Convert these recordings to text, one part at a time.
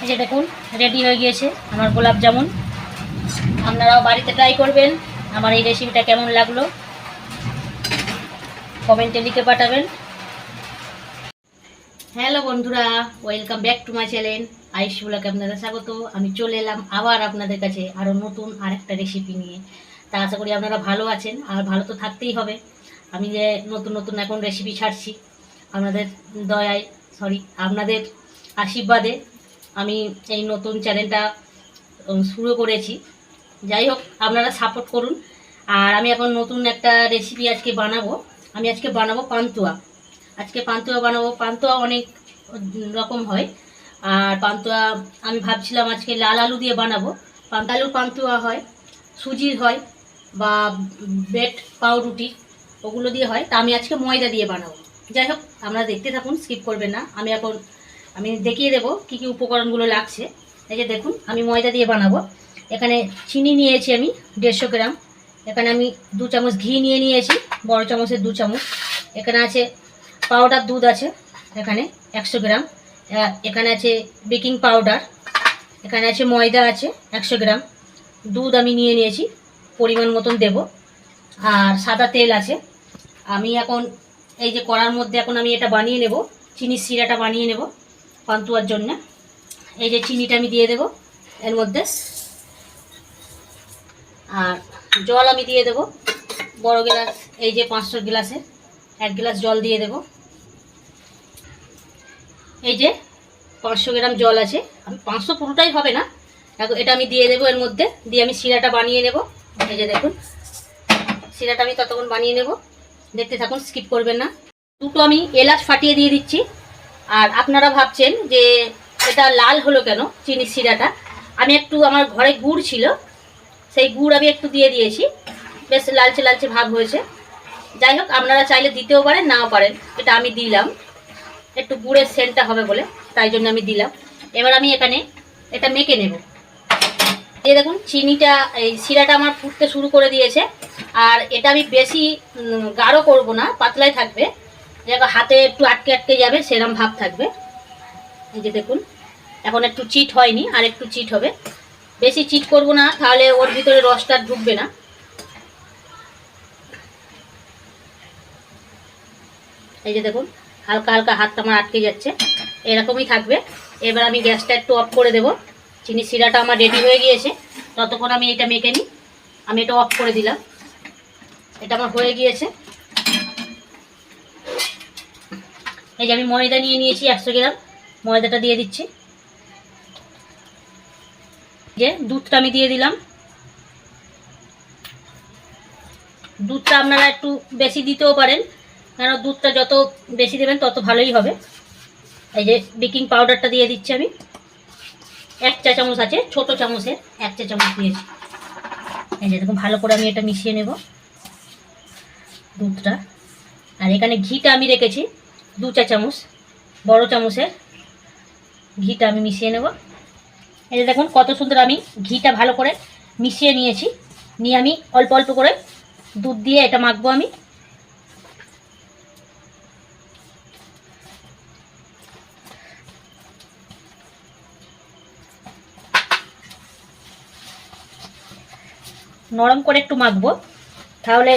এই যে দেখুন রেডি হয়ে গিয়েছে আমার গোলাপ জামুন। আপনারাও বাড়িতে ট্রাই করবেন। আমার এই রেসিপিটা কেমন লাগলো কমেন্টে লিখে পাঠাবেন। হ্যালো বন্ধুরা, welcome back to my channel Ayush ব্লগে আপনাদের স্বাগত। আমি চলে এলাম আবার আপনাদের কাছে আরও নতুন আরেকটা রেসিপি নিয়ে। তা আশা করি আপনারা ভালো আছেন, আর ভালো তো থাকতেই হবে। আমি যে নতুন নতুন এখন রেসিপি ছাড়ছি আপনাদের দয়ায়, আপনাদের আশীর্বাদে আমি এই নতুন চ্যানেলটা শুরু করেছি। যাই হোক, আপনারা সাপোর্ট করুন। আর আমি এখন নতুন একটা রেসিপি আজকে বানাবো। আমি আজকে বানাবো পান্তুয়া। আজকে পান্তুয়া বানাবো। পান্তুয়া অনেক রকম হয়, আর পান্তুয়া আমি ভাবছিলাম আজকে লাল আলু দিয়ে বানাবো। আলুর পান্তুয়া হয়, সুজির হয়, বা ব্রেড পাউরুটি ওগুলো দিয়ে হয়। তা আমি আজকে ময়দা দিয়ে বানাবো। যাই হোক, আপনারা দেখতে থাকুন, স্কিপ করবেন না। আমি দেখিয়ে দেবো কী কী উপকরণগুলো লাগছে। এই যে দেখুন, আমি ময়দা দিয়ে বানাবো। এখানে চিনি নিয়েছি আমি 150 গ্রাম। এখানে আমি 2 চামচ ঘি নিয়েছি, বড় চামচের 2 চামচ। এখানে আছে পাউডার দুধ আছে এখানে 100 গ্রাম। এখানে আছে বেকিং পাউডার। এখানে আছে ময়দা আছে 100 গ্রাম। দুধ আমি নিয়েছি, পরিমাণ মতন দেব। আর সাদা তেল আছে। আমি এখন এই যে কড়ার মধ্যে এখন আমি এটা বানিয়ে নেব, চিনির সিরাটা বানিয়ে নেব পান্তুয়ার জন্য। এই যে চিনিটা আমি দিয়ে দেব এর মধ্যে, আর জল আমি দিয়ে দেব বড় গ্লাস, এই যে 500 গ্লাসে 1 গ্লাস জল দিয়ে দেব। এই যে 500 গ্রাম জল আছে, আমি 500 পুরোটাই হবে না, এটা আমি দিয়ে দেবো এর মধ্যে। দিয়ে আমি সিরাটা বানিয়ে নেব। এই যে দেখুন, সিরাটা আমি ততক্ষণ বানিয়ে নেব, দেখতে থাকুন, স্কিপ করবেন না। দুটো আমি এলাচ ফাটিয়ে দিয়ে দিচ্ছি। আর আপনারা ভাবছেন যে এটা লাল হলো কেন চিনির সিরাটা, আমি একটু, আমার ঘরে গুড় ছিল, সেই গুড় আমি একটু দিয়ে দিয়েছি, বেশ লালচে লালচে ভাব হয়েছে। যাই হোক, আপনারা চাইলে দিতেও পারেন, নাও পারেন, এটা আমি দিলাম একটু গুড়ের সেন্টটা হবে বলে, তাই জন্য আমি দিলাম। এবার আমি এখানে এটা মেখে নেব। এই দেখুন চিনিটা, এই সিরাটা আমার ফুটতে শুরু করে দিয়েছে। আর এটা আমি বেশি গাঢ় করব না, পাতলাই থাকবে, যেটা হাতে একটু আটকে আটকে যাবে সেরম ভাব থাকবে। এই যে দেখুন, এখন একটু চিট হয়নি, আর একটু চিট হবে। বেশি চিট করব না, তাহলে ওর ভিতরে রসটা ঢুকবে না। এই যে দেখুন, হালকা হালকা হাতটা আমার আটকে যাচ্ছে, এরকমই থাকবে। এবার আমি গ্যাসটা একটু অফ করে দেব। চিনি সিরাটা আমার রেডি হয়ে গিয়েছে, ততক্ষণ আমি এটা মেখে নিই। আমি এটা অফ করে দিলাম, এটা আমার হয়ে গিয়েছে। এই যে আমি ময়দা নিয়েছি 100 গ্রাম, ময়দাটা দিয়ে দিচ্ছি। যে দুধটা আমি দিয়ে দিলাম। দুধটা আপনারা একটু বেশি দিতেও পারেন, কারণ দুধটা যত বেশি দেবেন তত ভালোই হবে। এই যে বেকিং পাউডারটা দিয়ে দিচ্ছি আমি, 1 চা চামচ আছে, ছোট চামচের 1 চা চামচ দিয়েছি। এই যে দেখুন, ভালো করে আমি এটা মিশিয়ে নেব দুধটা। আর এখানে ঘিটা আমি রেখেছি 2 চা চামচ, বড় চামচের ঘিটা আমি মিশিয়ে নেব। এই যে দেখুন কত সুন্দর আমি ঘিটা ভালো করে মিশিয়ে নিয়েছি। নিয়ে আমি অল্প অল্প করে দুধ দিয়ে এটা মাখবো আমি। নরম করে একটু মাখবো, তাহলে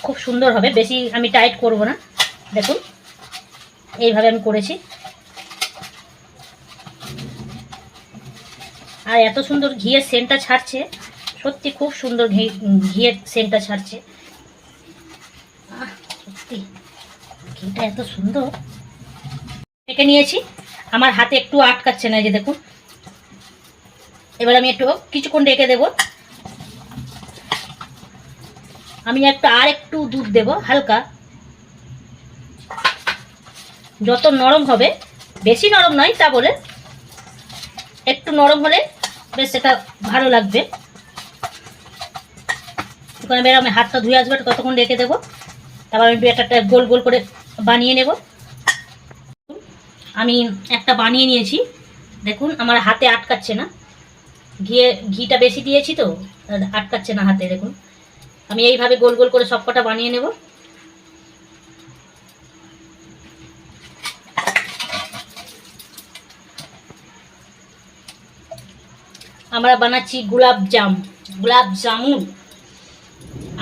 খুব সুন্দর হবে। বেশি আমি টাইট করব না। দেখুন এইভাবে আমি করেছি। আর এত সুন্দর ঘিয়ের সেন্টটা ছাড়ছে, সত্যি খুব সুন্দর ঘিয়ের সেন্টটা ছাড়ছে। সত্যি ঘিটা এত সুন্দর। মেখে নিয়েছি, আমার হাতে একটু আটকাচ্ছে না। এই যে দেখুন, এবার আমি একটু কিছুক্ষণ রেখে দেব। আমি আর একটু দুধ দেব হালকা। যত নরম হবে, বেশি নরম নয় তা বলে, একটু নরম হলে বেশ সেটা ভালো লাগবে। ওখানে বের আমি হাতটা ধুয়ে আসবে, ততক্ষণ রেখে দেবো। তারপর আমি ব্যাটারটা গোল গোল করে বানিয়ে নেব। আমি একটা বানিয়ে নিয়েছি, দেখুন আমার হাতে আটকাচ্ছে না। ঘিটা বেশি দিয়েছি তো, আটকাচ্ছে না হাতে। দেখুন আমি এইভাবে গোল গোল করে সবকটা বানিয়ে নেব। আমরা বানাচ্ছি গোলাপ জামুন।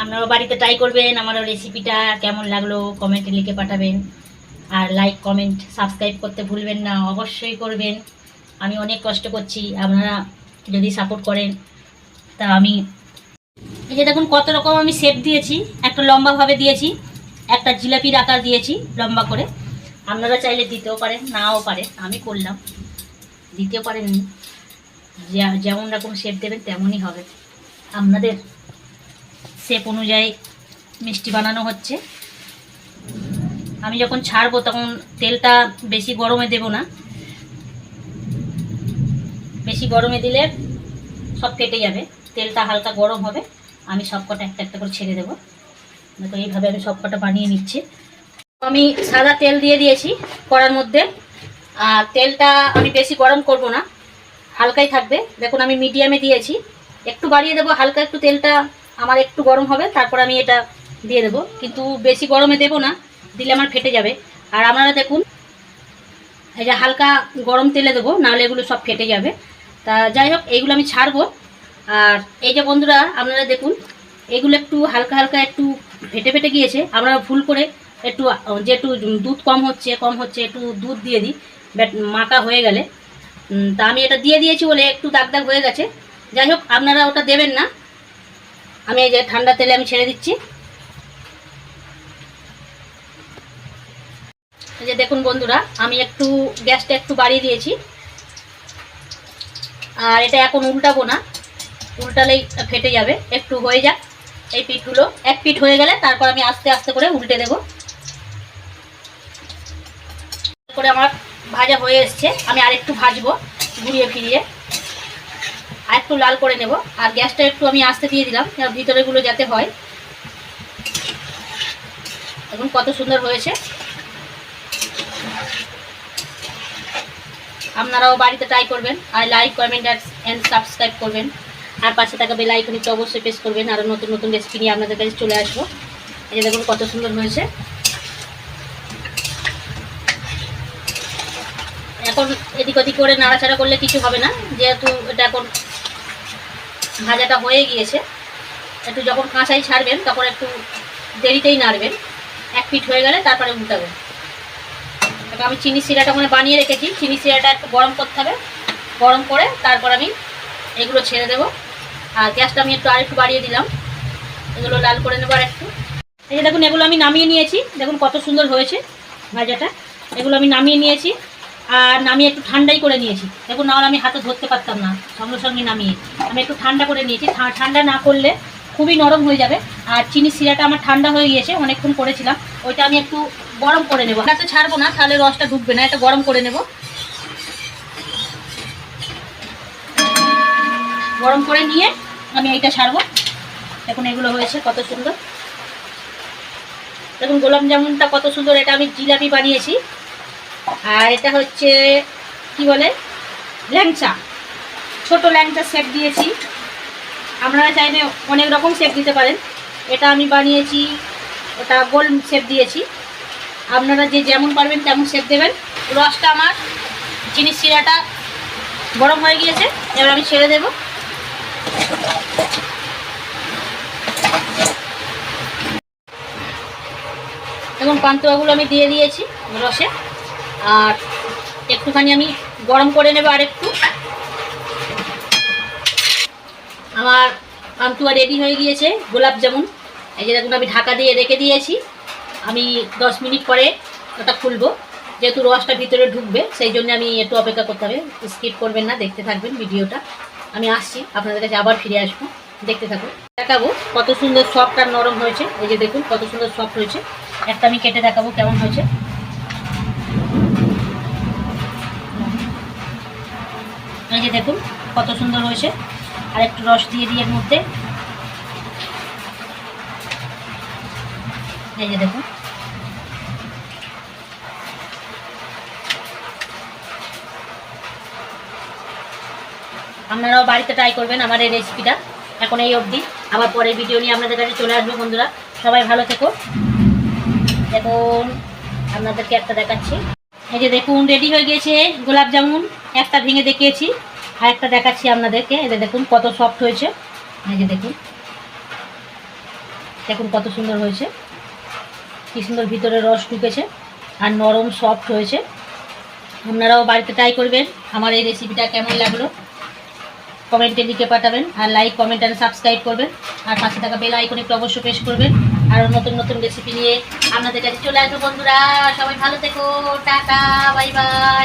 আপনারা বাড়িতে ট্রাই করবেন। আমার রেসিপিটা কেমন লাগলো কমেন্টে লিখে পাঠাবেন। আর লাইক কমেন্ট সাবস্ক্রাইব করতে ভুলবেন না, অবশ্যই করবেন। আমি অনেক কষ্ট করছি, আপনারা যদি সাপোর্ট করেন তা আমি এই যে দেখুন কত রকম আমি শেপ দিয়েছি। একটা লম্বাভাবে দিয়েছি, একটা জিলাপির আকার দিয়েছি লম্বা করে। আপনারা চাইলে দিতেও পারেন, নাও পারেন, আমি করলাম। দিতেও পারেন, যেমন রকম শেপ দেবেন তেমনই হবে। আপনাদের শেপ অনুযায়ী মিষ্টি বানানো হচ্ছে। আমি যখন ছাড়বো তখন তেলটা বেশি গরমে দেব না, বেশি গরমে দিলে সব কেটে যাবে। তেলটা হালকা গরম হবে, আমি সবকটা একটা একটা করে ছেড়ে দেবো। তো এইভাবে আমি সবকটা বানিয়ে নিচ্ছি। আমি সাদা তেল দিয়ে দিয়েছি কড়ার মধ্যে। আর তেলটা আমি বেশি গরম করব না, হালকাই থাকবে। দেখুন আমি মিডিয়ামে দিয়েছি, একটু বাড়িয়ে দেবো। হালকা একটু তেলটা আমার একটু গরম হবে, তারপর আমি এটা দিয়ে দেবো। কিন্তু বেশি গরমে দেবো না, দিলে আমার ফেটে যাবে। আর আপনারা দেখুন এই যে হালকা গরম তেলে দেবো, নাহলে এগুলো সব ফেটে যাবে। তা যাই হোক, এইগুলো আমি ছাড়বো। আর এই যে বন্ধুরা আপনারা দেখুন, এগুলো একটু হালকা হালকা একটু ফেটে ফেটে গিয়েছে। আপনারা ভুল করে একটু যেটু দুধ কম হচ্ছে একটু দুধ দিয়ে দিই মাখা হয়ে গেলে। তা আমি এটা দিয়ে দিয়েছি বলে একটু দাগ দাগ হয়ে গেছে। যাই হোক, আপনারা ওটা দেবেন না। আমি এই যে ঠান্ডা তেলে আমি ছেড়ে দিচ্ছি। এই যে দেখুন বন্ধুরা, আমি একটু গ্যাসটা একটু বাড়িয়ে দিয়েছি। আর এটা এখন উল্টাবো না, উল্টালেই ফেটে যাবে। একটু হয়ে যাক এই পিঠগুলো, এক পিঠ হয়ে গেলে তারপর আমি আস্তে আস্তে করে উল্টে দেব। করে আমার ভাজা হয়ে এসছে, আমি আরেকটু ভাজবো ঘুরিয়ে ফিরিয়ে, আর একটু লাল করে নেব। আর গ্যাসটা একটু আমি আস্তে দিয়ে দিলাম, ভিতরেগুলো যাতে হয়। এখন কত সুন্দর হয়েছে। আপনারাও বাড়িতে ট্রাই করবেন। আর লাইক কমেন্ট অ্যান্ড সাবস্ক্রাইব করবেন। আর পাশে থাকা বেল আইকনটি অবশ্যই প্রেস করবেন। আরও নতুন নতুন রেসিপি নিয়ে আপনাদের কাছে চলে আসবো। এই যে দেখুন কত সুন্দর হয়েছে। এখন এদিক ওদিক করে নাড়াচাড়া করলে কিছু হবে না, যেহেতু এটা এখন ভাজাটা হয়ে গিয়েছে। একটু যখন কাঁচাই ছাড়বেন তখন একটু দেরিতেই নাড়বেন। এক পিঠ হয়ে গেলে তারপরে উল্টাবেন। আমি চিনি সিরাটা ওখানে বানিয়ে রেখেছি, চিনি সিরাটা একটু গরম করতে হবে। গরম করে তারপর আমি এগুলো ছেড়ে দেবো। আর গ্যাসটা আমি একটু আরেকটু বাড়িয়ে দিলাম, এগুলো লাল করে নেবো আর একটু। এই যে দেখুন এগুলো আমি নামিয়ে নিয়েছি। দেখুন কত সুন্দর হয়েছে ভাজাটা। এগুলো আমি নামিয়ে নিয়েছি, আর নামিয়ে একটু ঠান্ডাই করে নিয়েছি। দেখুন নাহলে আমি হাতে ধরতে পারতাম না, সঙ্গে সঙ্গে নামিয়ে আমি একটু ঠান্ডা করে নিয়েছি। ঠান্ডা না করলে খুবই নরম হয়ে যাবে। আর চিনি সিরাটা আমার ঠান্ডা হয়ে গিয়েছে, অনেকক্ষণ করেছিলাম। ওইটা আমি একটু গরম করে নেবো, হাতে ছাড়বো না, তাহলে রসটা ঢুকবে না। এটা গরম করে নেব। গরম করে নিয়ে আমি এইটা ছাড়বো। দেখুন এগুলো হয়েছে কত সুন্দর। দেখুন গোলাপ জামুনটা কত সুন্দর। এটা আমি জিলাপি বানিয়েছি। আর এটা হচ্ছে কি বলে, ল্যাংচা, ছোট ল্যাংচা শেপ দিয়েছি। আপনারা চাইলে অনেক রকম শেপ দিতে পারেন। এটা আমি বানিয়েছি, ওটা গোল শেপ দিয়েছি। আপনারা যে যেমন পারবেন তেমন শেপ দেবেন। রসটা আমার চিনি সিরাটা গরম হয়ে গিয়েছে, এবার আমি ছেড়ে দেব। এবং পান্তুয়াগুলো আমি দিয়ে দিয়েছি রসে। আর একটুখানি আমি গরম করে নেব আর একটু। আমার পান্তুয়া রেডি হয়ে গিয়েছে, গোলাপ জামুন। এই যে দেখুন আমি ঢাকা দিয়ে রেখে দিয়েছি। আমি 10 মিনিট পরে ওটা খুলবো, যেহেতু রসটা ভিতরে ঢুকবে সেই জন্য আমি একটু অপেক্ষা করতে হবে। স্কিপ করবেন না, দেখতে থাকবেন ভিডিওটা। আমি আসছি আপনাদের কাছে, আবার ফিরে আসবো, দেখতে থাকুন। দেখাবো কত সুন্দর সফট আর নরম হয়েছে। এই যে দেখুন কত সুন্দর সফট হয়েছে। একটা আমি কেটে দেখাবো কেমন হয়েছে। এই যে দেখুন কত সুন্দর হয়েছে। আর একটু রস দিয়ে দিই এর মধ্যে। এই যে দেখুন আপনারাও বাড়িতে ট্রাই করবেন আমার এই রেসিপিটা। এখন এই অবধি, আবার পরের ভিডিও নিয়ে আপনাদের কাছে চলে আসবো। বন্ধুরা সবাই ভালো থেকো। দেখুন আপনাদেরকে একটা দেখাচ্ছি। এই যে দেখুন রেডি হয়ে গিয়েছে গোলাপ জামুন। একটা ভেঙে দেখিয়েছি, আরেকটা দেখাচ্ছি আপনাদেরকে, এটা দেখুন কত সফট হয়েছে। এই যে দেখুন, দেখুন কত সুন্দর হয়েছে, কি সুন্দর ভিতরে রস ঢুকেছে আর নরম সফট হয়েছে। আপনারাও বাড়িতে ট্রাই করবেন। আমার এই রেসিপিটা কেমন লাগলো কমেন্টে লিখে পাঠাবেন, আর লাইক কমেন্ট আর সাবস্ক্রাইব করবেন, আর পাশে থাকা বেল আইকনে একটু অবশ্যই প্রেস করবেন। আরও নতুন নতুন রেসিপি নিয়ে আপনাদের কাছে চলে আসবো বন্ধুরা। সবাই ভালো থেকো, টাটা, বাই বাই।